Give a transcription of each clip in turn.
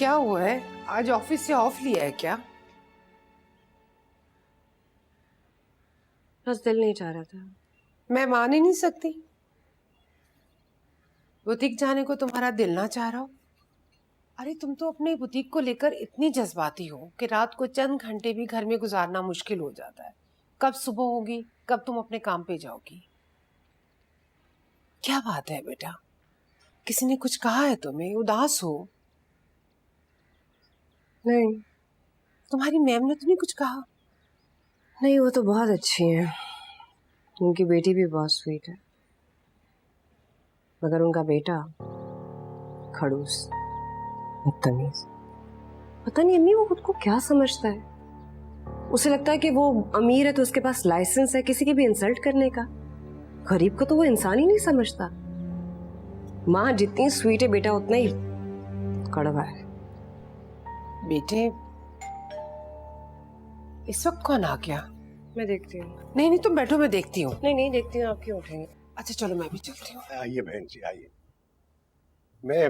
क्या हुआ है? आज ऑफिस से ऑफ लिया है क्या? बस दिल नहीं चाह रहा था। मैं मान ही नहीं सकती, बुटीक जाने को तुम्हारा दिल ना चाह रहा हो। अरे तुम तो अपने बुटीक को लेकर इतनी जज्बाती हो कि रात को चंद घंटे भी घर में गुजारना मुश्किल हो जाता है। कब सुबह होगी, कब तुम अपने काम पे जाओगी? क्या बात है बेटा, किसी ने कुछ कहा है तुम्हें? उदास हो? नहीं तुम्हारी मैम ने तो नहीं कुछ कहा? नहीं, वो तो बहुत अच्छी है, उनकी बेटी भी बहुत स्वीट है, मगर उनका बेटा खड़ूस, बदतमीज। पता नहीं अम्मी वो खुद को क्या समझता है। उसे लगता है कि वो अमीर है तो उसके पास लाइसेंस है किसी की भी इंसल्ट करने का। गरीब को तो वो इंसान ही नहीं समझता। माँ जितनी स्वीट है बेटा उतना ही कड़वा है। बेटे, इस वक्त कौन आ गया? मैं देखती हूँ। नहीं नहीं, तुम बैठो, मैं देखती हूँ। नहीं देखती हूँ, आप क्यों उठेंगे? अच्छा चलो, मैं भी चलती हूँ। आइए बहन जी आइए। मैं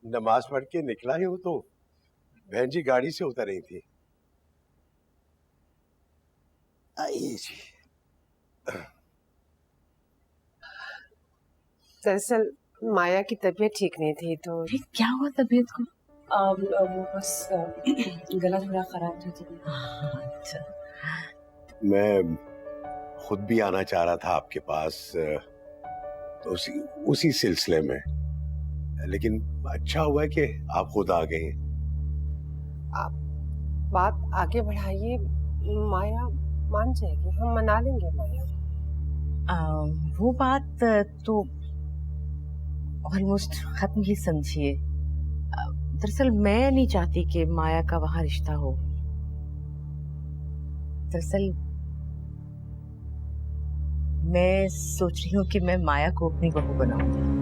नमाज पढ़ के निकला ही हूँ तो बहन जी गाड़ी से उतर रही थी। आइए जी। दरअसल माया की तबीयत ठीक नहीं थी तो। क्या हुआ तबीयत को? वो बस गला थोड़ा खराब था। अच्छा। मैं खुद भी आना चाह रहा था आपके पास, तो उसी सिलसिले में, लेकिन अच्छा हुआ कि आप खुद आ गए। आप बात आगे बढ़ाइए, माया मान जाएगी, हम मना लेंगे माया। वो बात तो ऑलमोस्ट खत्म ही समझिए। दरअसल मैं नहीं चाहती कि माया का वहां रिश्ता हो। दरअसल मैं सोच रही हूँ कि मैं माया को अपनी बहू बनाऊंगी।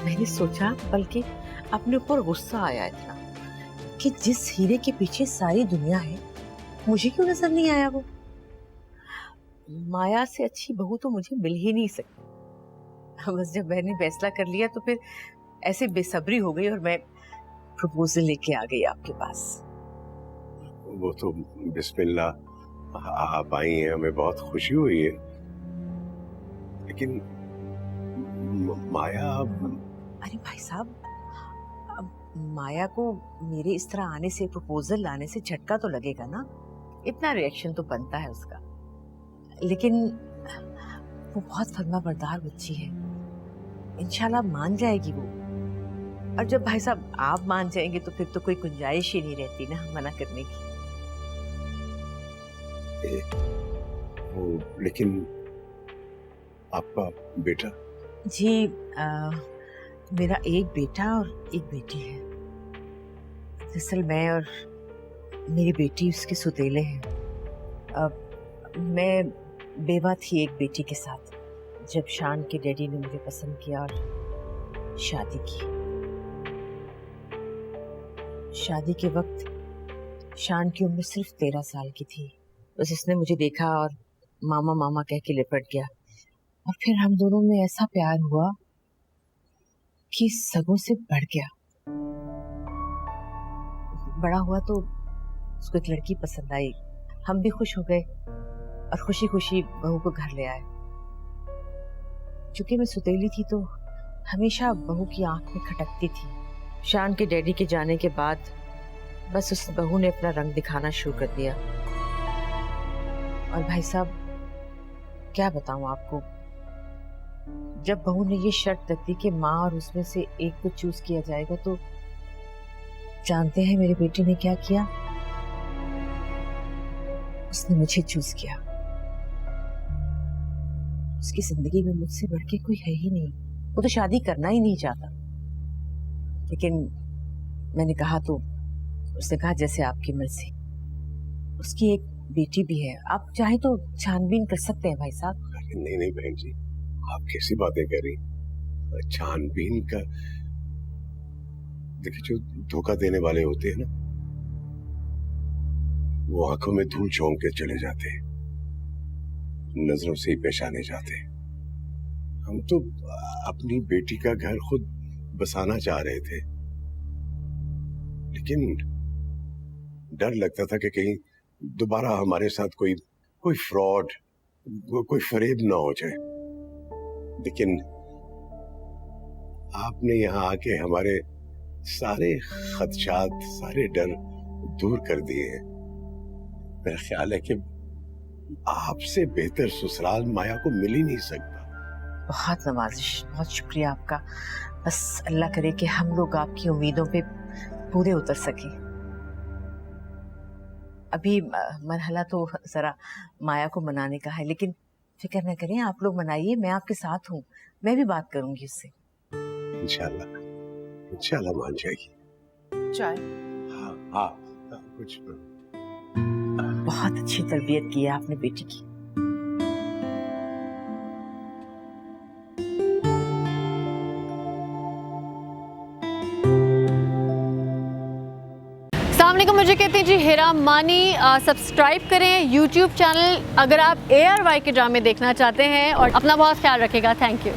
मैंने सोचा, बल्कि अपने ऊपर गुस्सा आया इतना कि जिस हीरे के पीछे सारी दुनिया है मुझे क्यों नजर नहीं आया वो। माया से अच्छी बहू तो मुझे मिल ही नहीं सकती। बस जब मैंने फैसला कर लिया तो फिर ऐसे बेसब्री हो गई और मैं प्रपोजल लेके आ गई आपके पास। वो तो बिस्मिल्लाह, आप आई हैं, हमें बहुत खुशी हुई है, लेकिन माया। अरे भाई साहब, अब माया को मेरे इस तरह आने से, प्रपोजल लाने से झटका तो लगेगा ना, इतना रिएक्शन तो बनता है उसका। लेकिन वो बहुत फर्माबरदार बच्ची है, इंशाल्लाह मान जाएगी वो। और जब भाई साहब आप मान जाएंगे तो फिर तो कोई गुंजाइश ही नहीं रहती ना मना करने की। वो लेकिन आपका बेटा? जी मेरा एक बेटा और एक बेटी है। दरअसल मैं और मेरी बेटी उसके सुतेले हैं। अब मैं बेवा थी एक बेटी के साथ जब शान के डैडी ने मुझे पसंद किया और शादी की। शादी के वक्त शान की उम्र सिर्फ 13 साल की थी। बस इसने मुझे देखा और मामा मामा कह के लिपट गया, और फिर हम दोनों में ऐसा प्यार हुआ कि सगों से बढ़ गया। बड़ा हुआ तो उसको एक लड़की पसंद आई, हम भी खुश हो गए और खुशी खुशी बहू को घर ले आए। चूंकि मैं सुतेली थी तो हमेशा बहू की आंख में खटकती थी। शान के डैडी के जाने के बाद बस उस बहू ने अपना रंग दिखाना शुरू कर दिया। और भाई साहब क्या बताऊं आपको, जब बहू ने ये शर्त रख दी कि माँ और उसमें से एक को चूज किया जाएगा, तो जानते हैं मेरी बेटी ने क्या किया? उसने मुझे चूज किया। उसकी जिंदगी में मुझसे बढ़ के कोई है ही नहीं। वो तो शादी करना ही नहीं चाहता, लेकिन मैंने कहा तो उसने कहा जैसे आपकी मर्जी। उसकी एक बेटी भी है, आप चाहे तो छानबीन कर सकते हैं भाई साहब। नहीं नहीं बहन जी, आप कैसी बातें कर रही? छानबीन का, देखिए जो धोखा देने वाले होते हैं ना, वो आंखों में धूल झोंक के चले जाते हैं, नजरों से ही पहचाने जाते हैं। हम तो अपनी बेटी का घर खुद बसाना चाह रहे थे, लेकिन डर लगता था कि कहीं दोबारा हमारे साथ कोई फ्रॉड, कोई फरेब ना हो जाए। लेकिन आपने यहाँ आके हमारे सारे खदशात, सारे डर दूर कर दिए हैं। मेरा ख्याल है कि आपसे बेहतर ससुराल माया को मिल ही नहीं सकता। बहुत नवाजिश, बहुत शुक्रिया आपका। बस अल्लाह करे कि हम लोग आपकी उम्मीदों पे पूरे उतर सके। अभी मरहला तो जरा माया को मनाने का है, लेकिन फिक्र न करें, आप लोग मनाइए, मैं आपके साथ हूँ। मैं भी बात करूंगी उससे। इंशाल्लाह मान जाएगी। चाय? हाँ, कुछ बहुत अच्छी तरबियत की है आपने बेटी की। सामने को मुझे कहती जी हिरा मानी। सब्सक्राइब करें यूट्यूब चैनल अगर आप ARY के ड्रामे देखना चाहते हैं, और अपना बहुत ख्याल रखिएगा। Thank you.